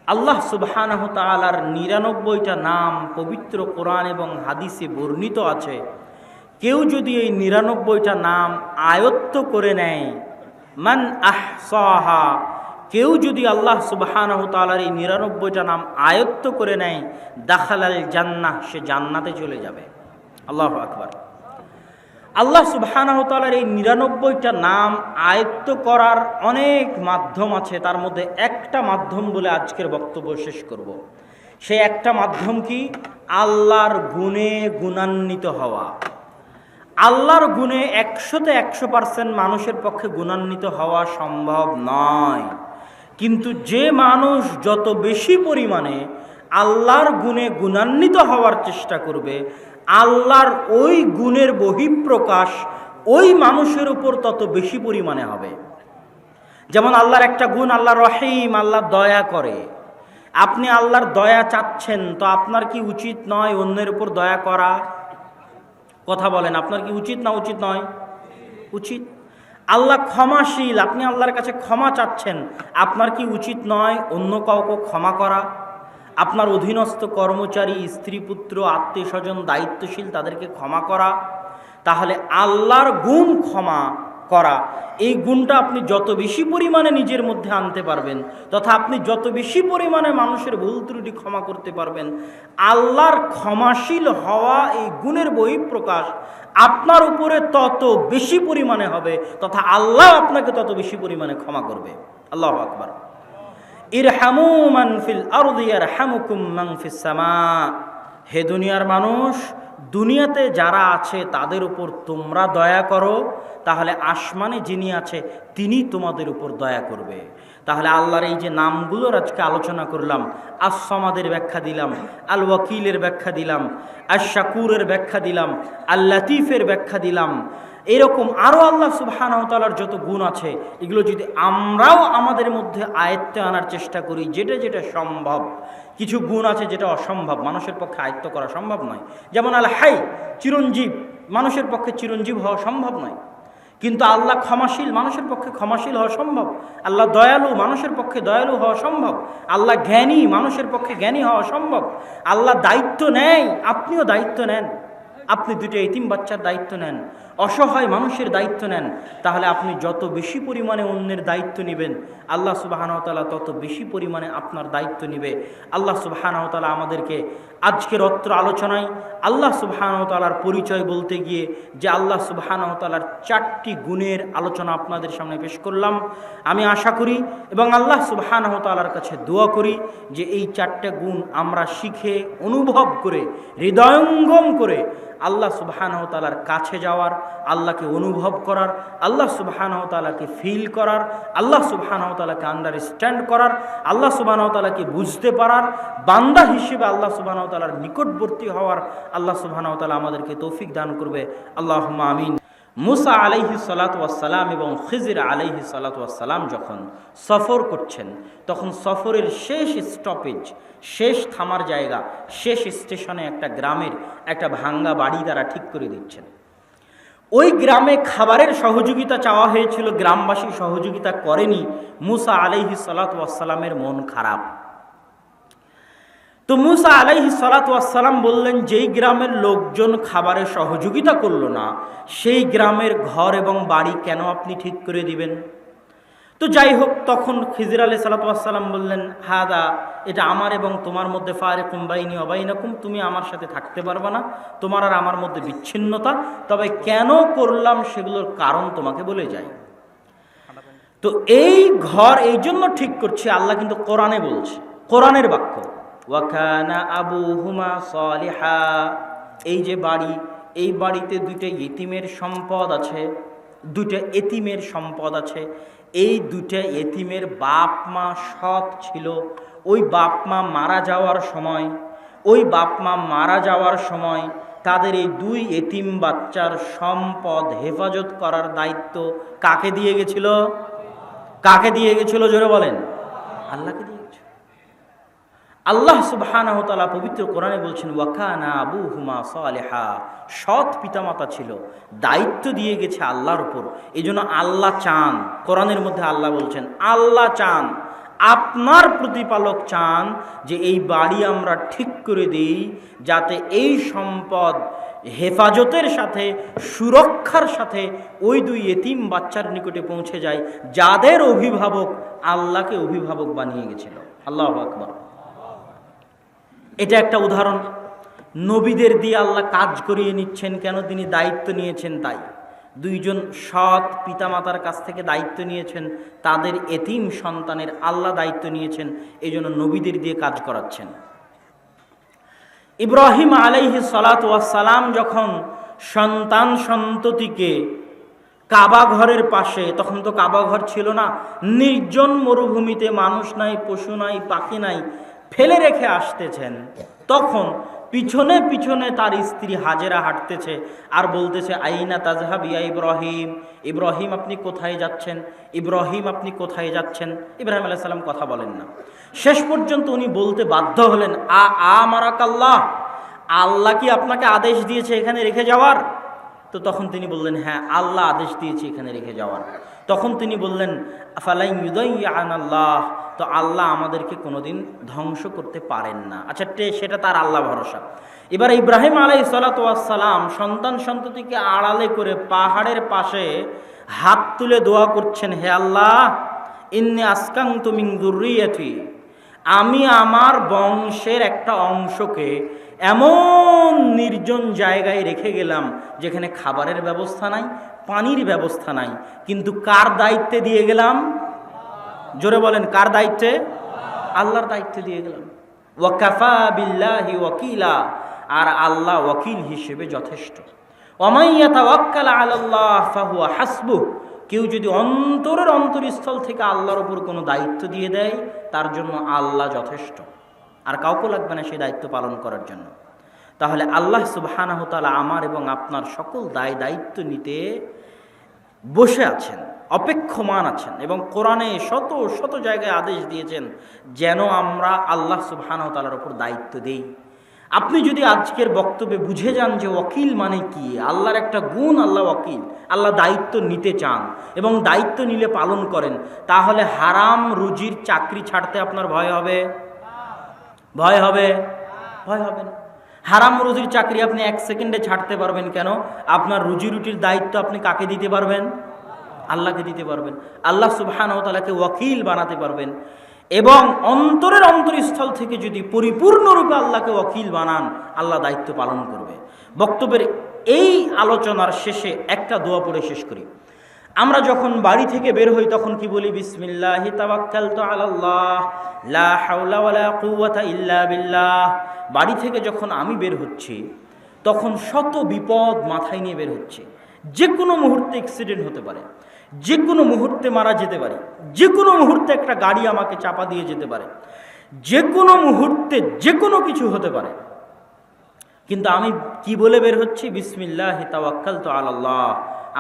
আল্লাহ সুবহানাহু তাআলার ৯৯টা নাম পবিত্র কোরআন এবং হাদিসে বর্ণিত আছে। কেউ যদি এই ৯৯টা নাম আয়ত্ত করে নেয়, মান আহসাহা, কেউ যদি আল্লাহ সুবহানাহু তাআলার এই ৯৯টা নাম আয়ত্ত করে নেয়, দাখালাল জান্নাহ, সে জান্নাতে চলে যাবে। আল্লাহু আকবার। আল্লাহ সুবহানাহু তাআলার এই ৯৯টা নাম আয়ত্ত করার অনেক মাধ্যম আছে, তার মধ্যে একটা মাধ্যম বলে আজকের বক্তব্য শেষ করব। সেই একটা মাধ্যম কি? আল্লাহর গুণে গুণান্বিত হওয়া। আল্লাহর গুণে ১০০তে ১০০% মানুষের পক্ষে গুণান্বিত হওয়া সম্ভব নয়, কিন্তু যে মানুষ যত বেশি পরিমাণে আল্লাহর গুণে গুণান্বিত হওয়ার চেষ্টা করবে, আল্লাহর ওই গুণের বহিঃপ্রকাশ ওই মানুষের উপর তত বেশি পরিমাণে হবে। যেমন আল্লাহর একটা গুণ, আল্লাহ রহিম, আল্লাহ দয়া করে। আপনি আল্লাহর দয়া চাচ্ছেন, তো আপনার কি উচিত নয় অন্যের উপর দয়া করা? কথা বলেন, আপনার কি উচিত না উচিত নয়? উচিত। আল্লাহ ক্ষমাশীল, আপনি আল্লাহর কাছে ক্ষমা চাচ্ছেন, আপনার কি উচিত নয় অন্য কাউকে ক্ষমা করা? আপনার অধীনস্থ কর্মচারী, স্ত্রী, পুত্র, আত্মীয় স্বজন, দায়িত্বশীল, তাদেরকে ক্ষমা করা। তাহলে আল্লাহর গুণ ক্ষমা করা, এই গুণটা আপনি যত বেশি পরিমাণে নিজের মধ্যে আনতে পারবেন, তথা আপনি যত বেশি পরিমাণে মানুষের ভুল ত্রুটি ক্ষমা করতে পারবেন, আল্লাহর ক্ষমাশীল হওয়া এই গুণের বহিঃপ্রকাশ আপনার উপরে তত বেশি পরিমাণে হবে, তথা আল্লাহ আপনাকে তত বেশি পরিমাণে ক্ষমা করবে। আল্লাহু আকবার। ইরহামু মান ফিল আরদি ইয়ারহামুকুম মান ফিস সামা। হে দুনিয়ার মানুষ, দুনিয়াতে যারা আছে তাদের উপর তোমরা দয়া করো, তাহলে আসমানে যিনি আছে তিনি তোমাদের উপর দয়া করবে। তাহলে আল্লাহর এই যে নামগুলোর আজকে আলোচনা করলাম, আস-সামাদের ব্যাখ্যা দিলাম, আল ওয়াকিলের ব্যাখ্যা দিলাম, আশ-শাকুরের ব্যাখ্যা দিলাম, আল লাতিফের ব্যাখ্যা দিলাম, এরকম আরও আল্লাহ সুবহানাহু তাআলার যত গুণ আছে, এগুলো যদি আমরাও আমাদের মধ্যে আয়ত্তে আনার চেষ্টা করি, যেটা যেটা সম্ভব। কিছু গুণ আছে যেটা অসম্ভব, মানুষের পক্ষে আয়ত্ত করা সম্ভব নয়। যেমন আল হাই, চিরঞ্জীব, মানুষের পক্ষে চিরঞ্জীব হওয়া সম্ভব নয়, কিন্তু আল্লাহ ক্ষমাশীল, মানুষের পক্ষে ক্ষমাশীল হওয়া সম্ভব। আল্লাহ দয়ালু, মানুষের পক্ষে দয়ালু হওয়া সম্ভব। আল্লাহ জ্ঞানী, মানুষের পক্ষে জ্ঞানী হওয়া সম্ভব। আল্লাহ দায়িত্ব নেয়, আপনিও দায়িত্ব নেন। আপনি দুটো এতিম বাচ্চার দায়িত্ব নেন, অসহায় মানুষের দায়িত্ব নেন, তাহলে আপনি যত বেশি পরিমাণে অন্যের দায়িত্ব নেবেন, আল্লাহ সুবহানাহু ওয়া তাআলা তত বেশি পরিমাণে আপনার দায়িত্ব নেবে। আল্লাহ সুবহানাহু ওয়া তাআলা আমাদেরকে আজকের অত্র আলোচনায় আল্লাহ সুবহানাহু ওয়া তাআলার পরিচয় বলতে গিয়ে যে আল্লাহ সুবহানাহু ওয়া তাআলার 4টি গুণের আলোচনা আপনাদের সামনে পেশ করলাম, আমি আশা করি এবং আল্লাহ সুবহানাহু ওয়া তাআলার কাছে দোয়া করি যে এই 4টে গুণ আমরা শিখে, অনুভব করে, হৃদয়ঙ্গম করে আল্লাহ সুবহানাহু ওয়া তাআলার কাছে যাওয়ার, আল্লাহকে অনুভব করার, আল্লাহ সুবহানাহু ওয়া তাআলাকে ফিল করার, আল্লাহ সুবহানাহু ওয়া তাআলাকে আন্ডারস্ট্যান্ড করার, আল্লাহ সুবহানাহু ওয়া তাআলাকে বুঝতে পারার, বান্দা হিসেবে আল্লাহ সুবহানাহু ওয়া তাআলার নিকটবর্তী হওয়ার আল্লাহ সুবহানাহু ওয়া তাআলা আমাদেরকে তৌফিক দান করবে। আল্লাহুম্মা আমিন। মুসা আলাইহিস সালাতু ওয়াস সালাম এবং খিজির আলাইহিস সালাতু ওয়াস সালাম যখন সফর করছেন, তখন সফরের শেষ স্টপেজ, শেষ থামার জায়গা, শেষ স্টেশনে একটা গ্রামের একটা ভাঙ্গা বাড়ি তারা ঠিক করে দিচ্ছেন। ওই গ্রামে খাবারের সহযোগিতা চাওয়া হয়েছিল, গ্রামবাসী সহযোগিতা করেনি। মুসা আলাইহিস সালাতু ওয়াস সালামের মন খারাপ। তো মুসা আলাইহিস সালাতু ওয়াস সালাম বললেন, যেই গ্রামের লোকজন খাবারের সহযোগিতা করলো না, সেই গ্রামের ঘর এবং বাড়ি কেন আপনি ঠিক করে দিবেন? তো যাই হোক, তখন খিজির আলাইহিস সালাতু ওয়াস সালাম বললেন, হাদা, এটা আমার এবং তোমার মধ্যে ফারিকুম বাইনি ওয়া বাইনাকুম, তুমি আমার সাথে থাকতে পারবে না, তোমার আর আমার মধ্যে বিচ্ছিন্নতা। তবে কেন করলাম সেগুলোর কারণ তোমাকে বলে যাই। তো এই ঘর এই জন্য ঠিক করছি, আল্লাহ কিন্তু কোরআনে বলছে, কোরআনের বাক্য, ওয়াকানা আবুহুমা সালিহা। এই যে বাড়ি, এই বাড়িতে দুইটা ইতিমের সম্পদ আছে, দুইটা এতিমের সম্পদ আছে। এই দুইটা এতিমের বাপ মা সৎ ছিল। ওই বাপ মা মারা যাওয়ার সময়, ওই বাপ মা মারা যাওয়ার সময় তাদের এই দুই এতিম বাচ্চার সম্পদ হেফাজত করার দায়িত্ব কাকে দিয়ে গেছিল? কাকে দিয়ে গেছিল? জোরে বলেন। আল্লাহকে দিয়ে গেছিল। আল্লাহ সুবহানাহু ওয়া তাআলা পবিত্র কোরআনে বলছেন, ওয়াকানা আবুহুমা সালিহা, সৎ পিতামাতা ছিল, দায়িত্ব দিয়ে গেছে আল্লাহর উপর। এই জন্য আল্লাহ চান, কোরআনের মধ্যে আল্লাহ বলছেন, আল্লাহ চান আপনার প্রতিপালক চান যে এই বাড়ি আমরা ঠিক করে দিই, যাতে এই সম্পদ হেফাজতের সাথে, সুরক্ষার সাথে ওই দুই এতিম বাচ্চার নিকটে পৌঁছে যায়, যাদের অভিভাবক আল্লাহকে অভিভাবক বানিয়ে গেছিল। আল্লাহু আকবার। এটা একটা উদাহরণ। নবীদের দিয়ে আল্লাহ কাজ করিয়ে নিচ্ছেন কেন? তিনি দায়িত্ব নিয়েছেন তাই। দুইজন সৎ পিতামাতার কাছ থেকে দায়িত্ব নিয়েছেন, তাদের এতিম সন্তানের আল্লাহ দায়িত্ব নিয়েছেন, এই জন্য নবীদের দিয়ে কাজ করাচ্ছেন। ইব্রাহিম আলাইহিস সালাতু ওয়াস সালাম যখন সন্তান সন্ততিকে কাবা ঘরের পাশে, তখন তো কাবা ঘর ছিল না, নির্জন মরুভূমিতে মানুষ নাই, পশু নাই, পাখি নাই, ফেলে রেখে আসতেছেন, তখন পিছনে পিছনে তার স্ত্রী হাজেরা হাঁটতেছে আর বলতেছে, আইনা তাজহাব ইয়া ইব্রাহিম, ইব্রাহিম আপনি কোথায় যাচ্ছেন, ইব্রাহিম আপনি কোথায় যাচ্ছেন। ইব্রাহিম আলাইহিস সালাম কথা বলেন না। শেষ পর্যন্ত উনি বলতে বাধ্য হলেন, আমারাকাল্লাহ, আল্লাহ কি আপনাকে আদেশ দিয়েছে এখানে রেখে যাওয়ার? তো তখন তিনি বললেন, হ্যাঁ আল্লাহ আদেশ দিয়েছে এখানে রেখে যাওয়ার। তখন তিনি বললেন, ফালাই ইউদাইয়ানাল্লাহ, তো আল্লাহ আমাদেরকে কোনোদিন ধ্বংস করতে পারেন না। আচ্ছা, সেটা তার আল্লাহ ভরসা। এবার ইব্রাহিম আলাইহিস সালাতু ওয়াস সালাম সন্তান সন্ততিকে আড়ালে করে পাহাড়ের পাশে হাত তুলে দোয়া করছেন, হে আল্লাহ, ইন্নী আসকানতু মিন যুররিয়াতি, আমি আমার বংশের একটা অংশকে এমন নির্জন জায়গায় রেখে গেলাম যেখানে খাবারের ব্যবস্থা নাই, পানির ব্যবস্থা নাই, কিন্তু কার দায়িত্বে দিয়ে গেলাম? জোরে বলেন, কার দায়িত্বে? আল্লাহর দায়িত্বে দিয়ে গেলাম। ওয়াকাফা বিল্লাহি ওয়াকিলা, আর আল্লাহ ওয়াকিল হিসেবে যথেষ্ট। ওয়ামান ইয়াতাওয়াক্কাল আলাল্লাহ ফাহুয়া হাসবুহ, কেউ যদি অন্তরের অন্তরস্থল থেকে আল্লাহর উপর কোনো দায়িত্ব দিয়ে দেয়, তার জন্য আল্লাহ যথেষ্ট, আর কাউকে লাগবে না সেই দায়িত্ব পালন করার জন্য। তাহলে আল্লাহ সুবহানাহু ওয়া তাআলা আমার এবং আপনার সকল দায়িত্ব নিতে বসে আছেন, অপেক্ষমান আছেন, এবং কোরআনে শত শত জায়গায় আদেশ দিয়েছেন যেন আমরা আল্লাহ সুবহানাহু ওয়া তাআলার উপর দায়িত্ব দেই। আপনি যদি আজকের বক্তব্যে বুঝে যান যে ওয়াকিল মানে কি, আল্লাহর একটা গুণ, আল্লাহ ওয়াকিল, আল্লাহ দায়িত্ব নিতে চান এবং দায়িত্ব নিলে পালন করেন, তাহলে হারাম রুজির চাকরি ছাড়তে আপনার ভয় হবে? ভয় হবে? ভয় হবে না। হারাম রুজির চাকরি আপনি এক সেকেন্ডে ছাড়তে পারবেন কেন? আপনার রুজি রুটির দায়িত্ব আপনি কাকে দিতে পারবেন? আল্লাহকে দিতে পারবেন। আল্লাহ সুবহানাহু ওয়া তাআলাকে ওয়াকিল বানাতে পারবেন, এবং অন্তরের অন্তরস্থল থেকে যদি পরিপূর্ণরূপে আল্লাহকে ওয়াকিল বানান, আল্লাহ দায়িত্ব পালন করবে। বক্তব্যের এই আলোচনার শেষে একটা দোয়া পড়ে শেষ করি। আমরা যখন বাড়ি থেকে বের হই তখন কি বলি? বিসমিল্লাহি তাওয়াক্কালতু আলাল্লাহ লা হাওলা ওয়ালা কুওয়াতা ইল্লা বিল্লাহ। বাড়ি থেকে যখন আমি বের হচ্ছি তখন শত বিপদ মাথায় নিয়ে বের হচ্ছে। যে কোনো মুহূর্তে অ্যাক্সিডেন্ট হতে পারে, যে কোনো মুহূর্তে মারা যেতে পারি, যে কোনো মুহূর্তে একটা গাড়ি আমাকে চাপা দিয়ে যেতে পারে, যে কোনো মুহূর্তে যে কোনো কিছু হতে পারে। কিন্তু আমি কি বলে বের হচ্ছি? বিসমিল্লাহি তাওয়াক্কালতু আলাল্লাহ,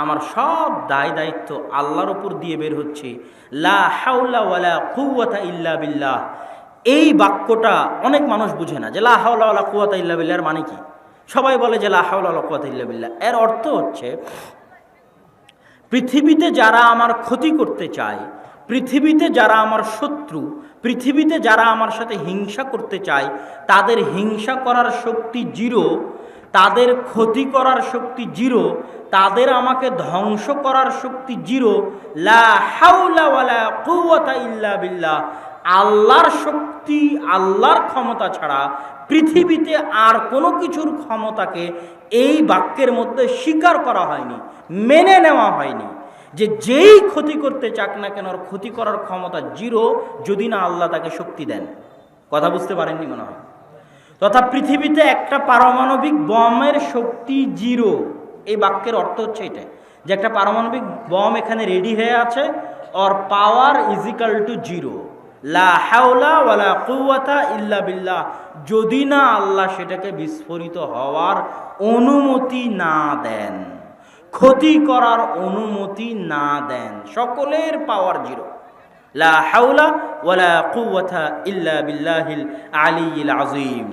আমার সব দায়িত্ব আল্লাহর উপর দিয়ে বের হচ্ছে। লা হাওলা ওয়ালা কুওয়াতা ইল্লা বিল্লাহ। এই বাক্যটা অনেক মানুষ বুঝে না যে লা হাওলা ওয়ালা কুওয়াতা ইল্লা বিল্লাহর মানে কি। সবাই বলে যে লা হাওলা ওয়ালা কুওয়াতা ইল্লা বিল্লাহ। এর অর্থ হচ্ছে, পৃথিবীতে যারা আমার ক্ষতি করতে চায়, পৃথিবীতে যারা আমার শত্রু, পৃথিবীতে যারা আমার সাথে হিংসা করতে চায়, তাদের হিংসা করার শক্তি জিরো, তাদের ক্ষতি করার শক্তি জিরো, তাদের আমাকে ধ্বংস করার শক্তি জিরো। লা হাওলা ওয়ালা কুওয়াতা ইল্লা বিল্লাহ। আল্লাহর শক্তি, আল্লাহর ক্ষমতা ছাড়া পৃথিবীতে আর কোনো কিছুর ক্ষমতাকে এই বাক্যের মধ্যে স্বীকার করা হয়নি, মেনে নেওয়া হয়নি। যে যেই ক্ষতি করতে চাক না কেন, ওর ক্ষতি করার ক্ষমতা জিরো, যদি না আল্লাহ তাকে শক্তি দেন। কথা বুঝতে পারেননি মনে হয়। তথা পৃথিবীতে একটা পারমাণবিক বমের শক্তি জিরো। এই বাক্যের অর্থ হচ্ছে এটা, যে একটা পারমাণবিক বম এখানে রেডি হয়ে আছে, ওর পাওয়ার ইজিক্যাল টু জিরো। লা হাওলা ওয়ালা কুওয়াতা ইল্লা বিল্লাহ। যদি না আল্লাহ সেটাকে বিস্ফোরিত হওয়ার অনুমতি না দেন, ক্ষতি করার অনুমতি না দেন, সকলের পাওয়ার জিরো। লা হাওলা ওয়ালা কুওয়াতা ইল্লা বিল্লাহিল আলিয়্যিল আযীম।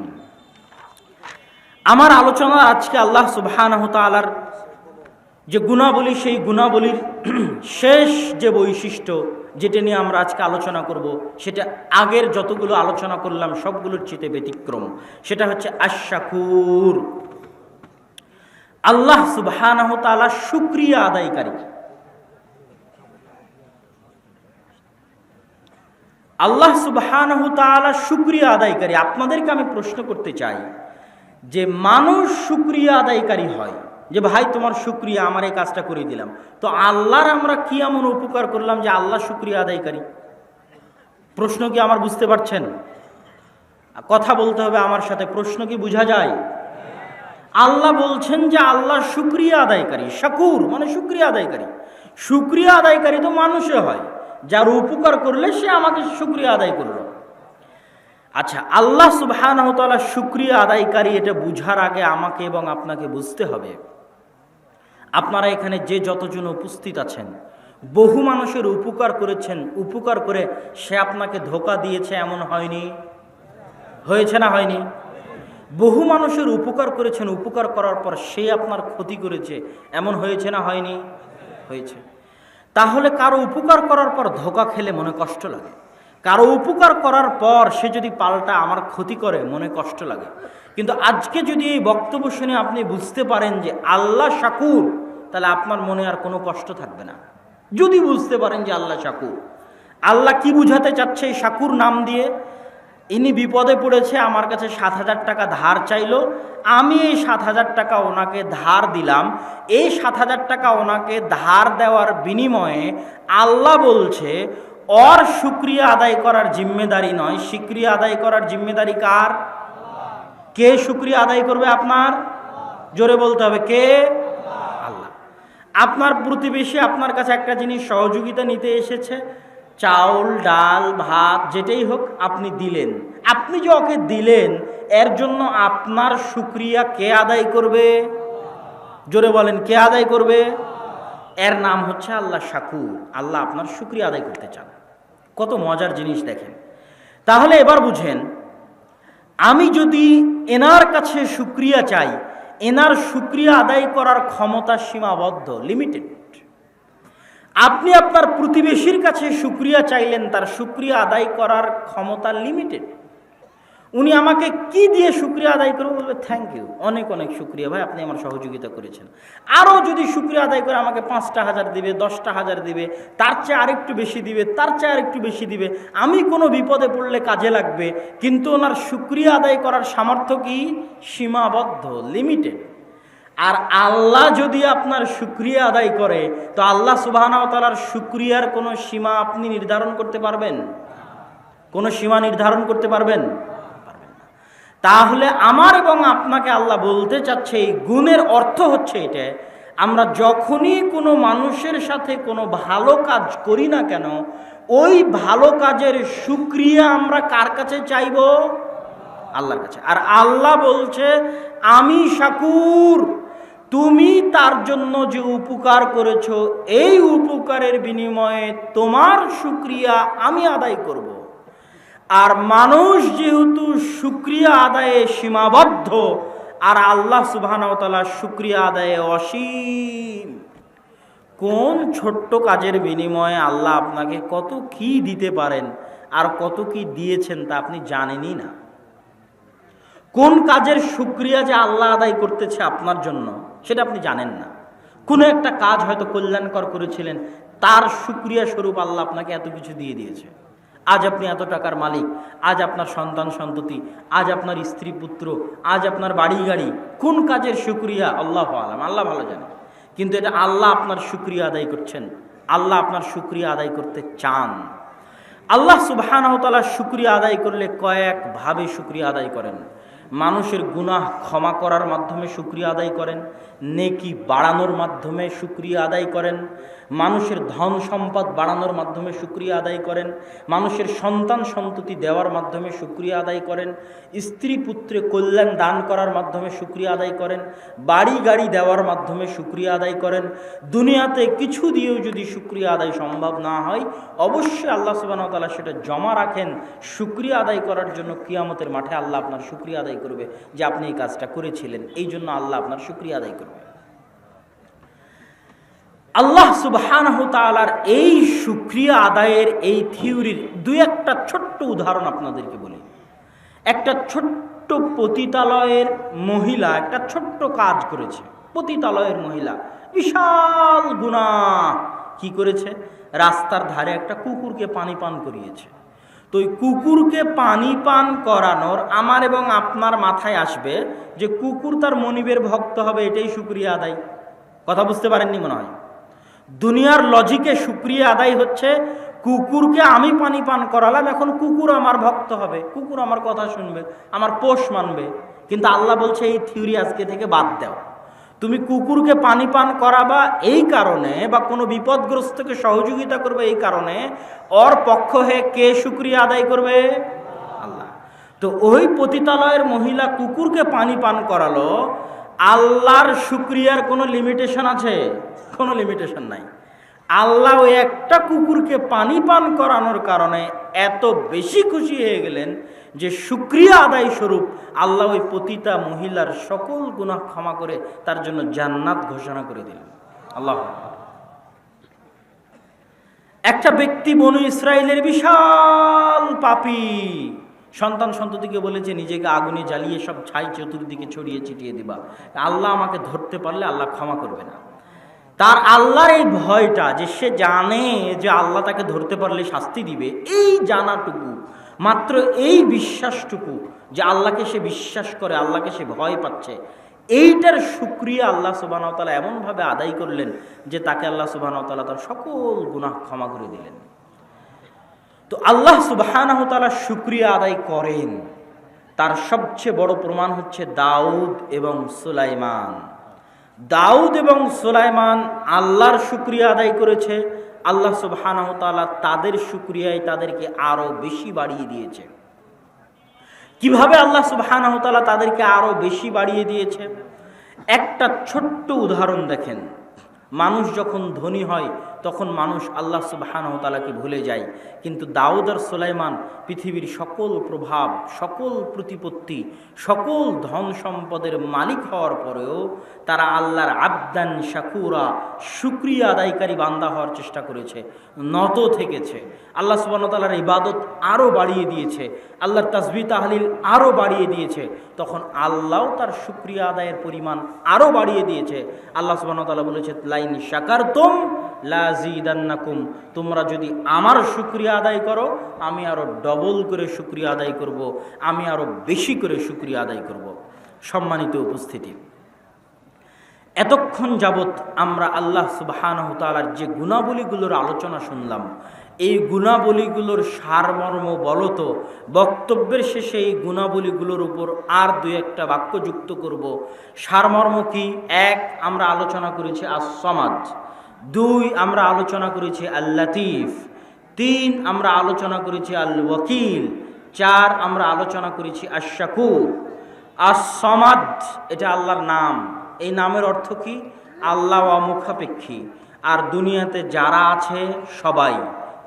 আমার আলোচনা আজকে আল্লাহ সুবহানাহু ওয়া তাআলার যে গুণাবলী, সেই গুণাবলীর শেষ যে বৈশিষ্ট্য যেটা নিয়ে আমরা আজকে আলোচনা করব, সেটা আগের যতগুলো আলোচনা করলাম সবগুলোর চেয়ে ব্যতিক্রম। সেটা হচ্ছে আশ-শাকুর। আল্লাহ সুবহানাহু ওয়া তাআলা শুকরিয়া আদায়কারী। আল্লাহ সুবহানাহু ওয়া তাআলা শুকরিয়া আদায়কারী। আপনাদেরকে আমি প্রশ্ন করতে চাই যে মানুষ শুকরিয়া আদায়কারী হয় যে ভাই তোমার শুকরিয়া, আমার এই কাজটা করে দিলাম, তো আল্লাহর আমরা কি এমন উপকার করলাম যে আল্লাহ শুকরিয়া আদায়কারী? প্রশ্ন কি আমার বুঝতে পারছেন? কথা বলতে হবে আমার সাথে, প্রশ্ন কি বোঝা যায়? আল্লাহ বলছেন যে আল্লাহ শুকরিয়া আদায়কারী। শাকুর মানে শুকরিয়া আদায়কারী। শুকরিয়া আদায়কারী তো মানুষে হয়, যার উপকার করলে সে আমাকে শুকরিয়া আদায় করলো। আচ্ছা, আল্লাহ সুবহানাহু ওয়া তাআলা শুকরিয়া আদায়কারী, এটা বুঝার আগে আমাকে এবং আপনাকে বুঝতে হবে, আপনারা এখানে যে যতজন উপস্থিত আছেন, বহু মানুষের উপকার করেছেন, উপকার করে সে আপনাকে ধোঁকা দিয়েছে এমন হয়নি? হয়েছে না হয়নি? বহু মানুষের উপকার করেছেন, উপকার করার পর সে আপনার ক্ষতি করেছে এমন হয়েছে না হয়নি? হয়েছে। তাহলে কারো উপকার করার পর ধোঁকা খেলে মনে কষ্ট লাগে, কারো উপকার করার পর সে যদি পাল্টা আমার ক্ষতি করে মনে কষ্ট লাগে। কিন্তু আজকে যদি এই বক্তব্য শুনে আপনি বুঝতে পারেন যে আল্লাহ শাকুর, তাহলে আপনার মনে আর কোনো কষ্ট থাকবে না। যদি বুঝতে পারেন যে আল্লাহ শাকুর, আল্লাহ কি বুঝাতে চাচ্ছে এই শাকুর নাম দিয়ে? ইনি বিপদে পড়েছে, আমার কাছে ৭,০০০ টাকা ধার চাইলো, আমি এই ৭,০০০ টাকা ওনাকে ধার দিলাম। এই ৭,০০০ টাকা ওনাকে ধার দেওয়ার বিনিময়ে আল্লাহ বলছে ওর শুকরিয়া আদায় করার জিম্মেদারি নয়, শুকরিয়া আদায় করার জিম্মেদারি কার? কে শুকরিয়া আদায় করবে আপনার? জোরে বলতে হবে, কে? আল্লাহ। আপনার প্রতিবেশী আপনার কাছে একটা জিনিস সহযোগিতা নিতে এসেছে, চাউল, ডাল, ভাত যেটাই হোক আপনি দিলেন। আপনি যে ওকে দিলেন, এর জন্য আপনার শুকরিয়া কে আদায় করবে? জোরে বলেন, কে আদায় করবে? এর নাম হচ্ছে আল্লাহ শাকুর। আল্লাহ আপনার শুকরিয়া আদায় করতে চান। কত মজার জিনিস দেখেন। তাহলে এবার বুঝেন, আমি যদি এনার কাছে শুকরিয়া চাই, এনার শুকরিয়া আদায় করার ক্ষমতা সীমাবদ্ধ, লিমিটেড। আপনি আপনার প্রতিবেশীর কাছে শুকরিয়া চাইলেন, তার শুকরিয়া আদায় করার ক্ষমতা লিমিটেড। উনি আমাকে কি দিয়ে শুকরিয়া আদায় করবে? বলবে থ্যাংক ইউ, অনেক অনেক শুকরিয়া ভাই, আপনি আমার সহযোগিতা করেছেন। আরও যদি শুকরিয়া আদায় করে আমাকে ৫টা হাজার দিবে, 10টা হাজার দিবে, তার চেয়ে আরেকটু বেশি দিবে, তার চেয়ে আরেকটু বেশি দিবে, আমি কোনো বিপদে পড়লে কাজে লাগবে। কিন্তু ওনার শুকরিয়া আদায় করার সামর্থ্য কি? সীমাবদ্ধ, লিমিটেড। আর আল্লাহ যদি আপনার শুকরিয়া আদায় করে, তো আল্লাহ সুবহানাহু ওয়া তাআলার শুকরিয়ার কোনো সীমা আপনি নির্ধারণ করতে পারবেন? কোনো সীমা নির্ধারণ করতে পারবেন? পারবেন না। তাহলে আমার এবং আপনাকে আল্লাহ বলতে চাচ্ছে, এই গুণের অর্থ হচ্ছে এটা, আমরা যখনই কোনো মানুষের সাথে কোনো ভালো কাজ করি না কেন, ওই ভালো কাজের শুকরিয়া আমরা কার কাছে চাইব? আল্লাহর কাছে। আর আল্লাহ বলছে আমি শাকুর, তুমি তার জন্য যে উপকার করেছো, এই উপকারের বিনিময়ে তোমার শুকরিয়া আমি আদায় করব। আর মানুষ যেহেতু শুকরিয়া আদায়ে সীমাবদ্ধ, আর আল্লাহ সুবহানাহু ওয়া তাআলা শুকরিয়া আদায়ে অসীম। কোন ছোট্ট কাজের বিনিময়ে আল্লাহ আপনাকে কত কি দিতে পারেন আর কত কি দিয়েছেন তা আপনি জানেনই না। কোন কাজের শুকরিয়া যে আল্লাহ আদায় করতেছে আপনার জন্য সেটা আপনি জানেন না। কোনো একটা কাজ হয়তো কল্যাণকর করেছিলেন, তার শুকরিয়া স্বরূপ আল্লাহ আপনাকে এত কিছু দিয়ে দিয়েছে। আজ আপনি এত টাকার মালিক, আজ আপনার সন্তান সন্ততি, আজ আপনার স্ত্রী পুত্র, আজ আপনার বাড়ি গাড়ি। কোন কাজের শুকরিয়া আল্লাহু আলাম, আল্লাহ ভালো জানে। কিন্তু এটা আল্লাহ আপনার শুকরিয়া আদায় করছেন, আল্লাহ আপনার শুকরিয়া আদায় করতে চান। আল্লাহ সুবহানাহু ওয়া তাআলা শুকরিয়া আদায় করলে কয়েকভাবে শুকরিয়া আদায় করেন। মানুষের গুনাহ ক্ষমা করার মাধ্যমে শুকরিয়া আদায় করেন, নেকি বাড়ানোর মাধ্যমে শুকরিয়া আদায় করেন, মানুষের ধন সম্পদ বাড়ানোর মাধ্যমে শুকরিয়া আদায় করেন, মানুষের সন্তান সন্ততি দেওয়ার মাধ্যমে শুকরিয়া আদায় করেন, স্ত্রী পুত্রে কল্যাণ দান করার মাধ্যমে শুকরিয়া আদায় করেন, বাড়ি গাড়ি দেওয়ার মাধ্যমে শুকরিয়া আদায় করেন। দুনিয়াতে কিছু দিয়েও যদি শুকরিয়া আদায় সম্ভব না হয়, অবশ্যই আল্লাহ সুবহানাহু ওয়া তাআলা সেটা জমা রাখেন শুকরিয়া আদায় করার জন্য। কিয়ামতের মাঠে আল্লাহ আপনার শুকরিয়া আদায় করবে যে আপনি এই কাজটা করেছিলেন, এই জন্য আল্লাহ আপনার শুকরিয়া আদায় করবে। আল্লাহ সুবহানাহু তাআলার এই শুকরিয়া আদায়ের এই থিওরির দুই একটা ছোট্ট উদাহরণ আপনাদেরকে বলি। একটা ছোট্ট পতিতালয়ের মহিলা একটা ছোট্ট কাজ করেছে। পতিতালয়ের মহিলা বিশাল গুনাহ কি করেছে? রাস্তার ধারে একটা কুকুরকে পানি পান করিয়েছে। তো ওই কুকুরকে পানি পান করানোর আমার এবং আপনার মাথায় আসবে যে কুকুর তার মনিবের ভক্ত হবে, এটাই শুকরিয়া আদায়। কথা বুঝতে পারেননি মনে হয়। দুনিয়ার লজিকে শুকরিয়া আদায় হচ্ছে কুকুরকে আমি পানি পান করালাম, এখন কুকুর আমার ভক্ত হবে, কুকুর আমার কথা শুনবে, আমার পোষ মানবে। কিন্তু আল্লাহ বলছে এই থিওরি আজকে থেকে বাদ দাও। তুমি কুকুরকে পানি পান করাবা এই কারণে, বা কোনো বিপদগ্রস্তকে সহযোগিতা করবে এই কারণে, ওর পক্ষ হয়ে কে শুকরিয়া আদায় করবে? আল্লাহ। তো ওই পতিতালয়ের মহিলা কুকুরকে পানি পান করালো, আল্লাহর শুকরিয়ার কোনো লিমিটেশন আছে? কোনো লিমিটেশন নাই। আল্লাহ ওই একটা কুকুরকে পানি পান করানোর কারণে এত বেশি খুশি হয়ে গেলেন যে শুকরিয়া আদায় স্বরূপ আল্লাহ ওই পতিতা মহিলার সকল গুনাহ ক্ষমা করে তার জন্য জান্নাত ঘোষণা করে দিলেন। আল্লাহ। একটা ব্যক্তি বনু ইসরাইলের বিশাল পাপী, সন্তান সন্ততিকে বলেছে নিজেকে আগুনে জ্বালিয়ে সব ছাই চতুর্দিকে ছড়িয়ে ছিটিয়ে দিবা, আল্লাহ আমাকে ধরতে পারলে আল্লাহ ক্ষমা করবে না। তার আল্লাহর এই ভয়টা, যে সে জানে যে আল্লাহ তাকে ধরতে পারলে শাস্তি দিবে, এই জানাটুকু, মাত্র এই বিশ্বাসটুকু যে আল্লাহকে সে বিশ্বাস করে, আল্লাহকে সে ভয় পাচ্ছে, এইটার শুকরিয়া আল্লাহ সুবহানাহু ওয়া তাআলা এমনভাবে আদায় করলেন যে তাকে আল্লাহ সুবহানাহু ওয়া তাআলা তার সকল গুনাহ ক্ষমা করে দিলেন। তো আল্লাহ সুবহানাহু ওয়া তাআলা শুকরিয়া আদায় করেন, তার সবচেয়ে বড় প্রমাণ হচ্ছে দাউদ এবং সুলাইমান। দাউদ এবং সুলাইমান আল্লাহর শুকরিয়া আদায় করেছে, আল্লাহ সুবহানাহু ওয়া তাআলা তাদের শুকরিয়ায় তাদেরকে আরো বেশি বাড়িয়ে দিয়েছে। কিভাবে আল্লাহ সুবহানাহু ওয়া তাআলা তাদেরকে আরো বেশি বাড়িয়ে দিয়েছে? একটা ছোট্ট উদাহরণ দেখেন। মানুষ যখন ধনী হয় তখন মানুষ আল্লাহ সুবহানাহু ওয়া তাআলাকে ভুলে যায়, কিন্তু দাউদ আর সুলাইমান পৃথিবীর সকল প্রভাব, সকল প্রতিপত্তি, সকল ধন সম্পদের মালিক হওয়ার পরেও তারা আল্লাহর আবদান শাকুরা, শুকরিয়া আদায়কারী বান্দা হওয়ার চেষ্টা করেছে, নত থেকেছে। আল্লাহ সুবহানাহু ওয়া তাআলার ইবাদত আরও বাড়িয়ে দিয়েছে, আল্লাহর তাসবিহ তাহলিল আরও বাড়িয়ে দিয়েছে। তখন আল্লাহও তার শুকরিয়া আদায়ের পরিমাণ আরও বাড়িয়ে দিয়েছে। আল্লাহ সুবহানাহু ওয়া তাআলা বলেছে, লাইন শাকারতুম লাযীদান্নাকুম, তোমরা যদি আমার শুকরিয়া আদায় করো আমি আরো ডবল করে শুকরিয়া আদায় করব, আমি আরো বেশি করে শুকরিয়া আদায় করব। সম্মানিত উপস্থিতি, এতক্ষণ যাবৎ আমরা আল্লাহ সুবহানাহু তাআলার যে গুণাবলীগুলোর আলোচনা শুনলাম, এই গুণাবলীগুলোর সারমর্ম বলতো বক্তব্যের শেষে এই গুণাবলীগুলোর উপর আর দুই একটা বাক্য যুক্ত করব। সারমর্ম কি? এক, আমরা আলোচনা করেছি আস-সামাদ। দুই, আমরা আলোচনা করেছি আল-লাতীফ। তিন, আমরা আলোচনা করেছি আল-ওয়াকিল। চার, আমরা আলোচনা করেছি আশ-শাকুর। আস-সামাদ এটা আল্লাহর নাম। এই নামের অর্থ কি? আল্লাহ অমুখাপেক্ষী। আর দুনিয়াতে যারা আছে সবাই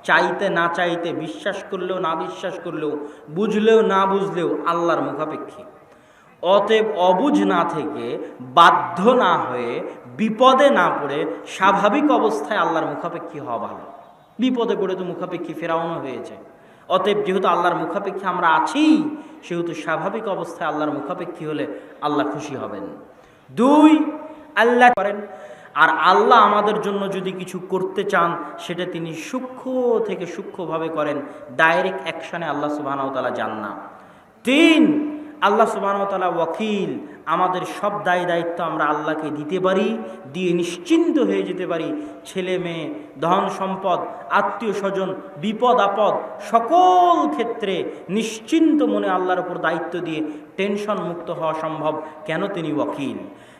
চাইতে না চাইতে, বিশ্বাস করলেও না বিশ্বাস করলেও, বুঝলেও না বুঝলেও আল্লাহর মুখাপেক্ষী। অতএব অবুঝ না থেকে, বাধ্য না হয়ে, বিপদে না পড়ে স্বাভাবিক অবস্থায় আল্লাহর মুখাপেক্ষী হওয়া ভালো। বিপদে পড়ে তো মুখাপেক্ষী ফেরাউনও হয়েছে। অতএব যেহেতু আল্লাহর মুখাপেক্ষী আমরা আছি, সেহেতু স্বাভাবিক অবস্থায় আল্লাহর মুখাপেক্ষী হলে আল্লাহ খুশি হবেন। দুই, আল্লাহ করেন, আর আল্লাহ আমাদের জন্য যদি কিছু করতে চান সেটা তিনি সূক্ষ্ম থেকে সূক্ষ্মভাবে করেন, ডাইরেক্ট অ্যাকশনে আল্লাহ সুবহানাহু ওয়া তাআলা যান না। তিন, আল্লাহ সুবহানাহু ওয়া তাআলা ওয়াকিল, আমাদের সব দায় দায়িত্ব আমরা আল্লাহকে দিতে পারি, দিয়ে নিশ্চিন্ত হয়ে যেতে পারি। ছেলে মেয়ে, ধন সম্পদ, আত্মীয় স্বজন, বিপদ আপদ সকল ক্ষেত্রে নিশ্চিন্ত মনে আল্লাহর উপর দায়িত্ব দিয়ে টেনশন মুক্ত হওয়া সম্ভব। কেন? তিনি ওয়াকিল।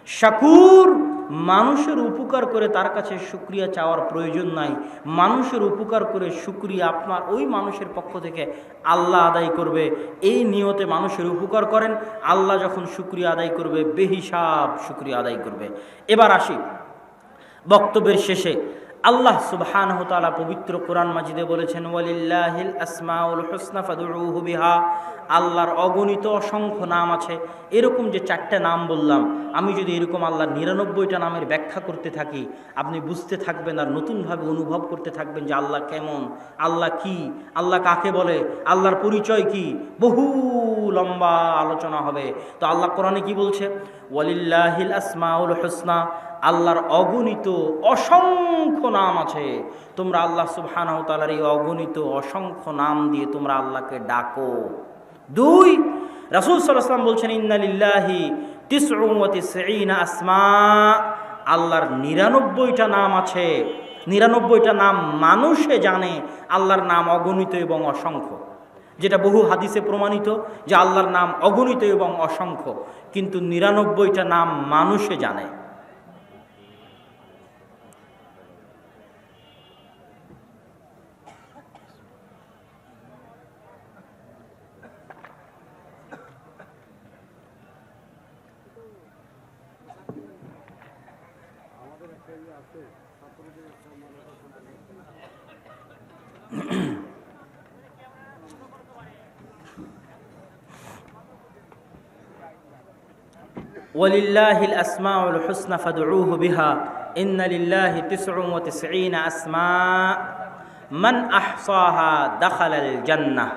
শাকুর, মানুষের উপকার করে তার কাছে শুকরিয়া চাওয়ার প্রয়োজন নাই। মানুষের উপকার করে শুকরিয়া আপনার ওই মানুষের পক্ষ থেকে আল্লাহ আদায় করবে, এই নিয়তে মানুষের উপকার করেন। আল্লাহ যখন শুকরিয়া আদায় করবে, বেহিসাব শুকরিয়া আদায় করবে। এবার আসি বক্তব্যের শেষে আল্লাহ সুবহানাহু ওয়া তাআলা পবিত্র কোরআন মাজিদে বলেছেন, ওয়ালিল্লাহিল আসমাউল হুসনা ফাদউহু বিহা। আল্লাহর অগণিত অসংখ্য নাম আছে। এরকম যে 4টা নাম বললাম, আমি যদি এরকম আল্লাহর 99টা নামের ব্যাখ্যা করতে থাকি, আপনি বুঝতে থাকবেন আর নতুনভাবে অনুভব করতে থাকবেন যে আল্লাহ কেমন, আল্লাহ কি, আল্লাহ কাকে বলে, আল্লাহর পরিচয় কি, বহু লম্বা আলোচনা হবে। তো আল্লাহ কোরআনে কি বলছে? ওয়ালিল্লাহিল আসমাউল হুসনা, আল্লাহর অগণিত অসংখ্য নাম আছে। তোমরা আল্লাহ সুবহানাহু ওয়া তাআলার এই অগণিত অসংখ্য নাম দিয়ে তোমরা আল্লাহকে ডাকো। 2, রাসূল সাল্লাল্লাহু আলাইহি ওয়াসাল্লাম বলছেন, ইন্না লিল্লাহি 99 আসমা, আল্লাহর 99টা নাম আছে। 99টা নাম মানুষে জানে, আল্লাহর নাম অগণিত এবং অসংখ্য, যেটা বহু হাদিসে প্রমাণিত যে আল্লাহর নাম অগণিত এবং অসংখ্য, কিন্তু 99টা নাম মানুষে জানে। ওয়ালিল্লাহিল আসমাউল হুসনা ফাদউহু বিহা ইন্না লিল্লাহি 99 আসমা মান আহসাহা দাখালাল জান্নাহ।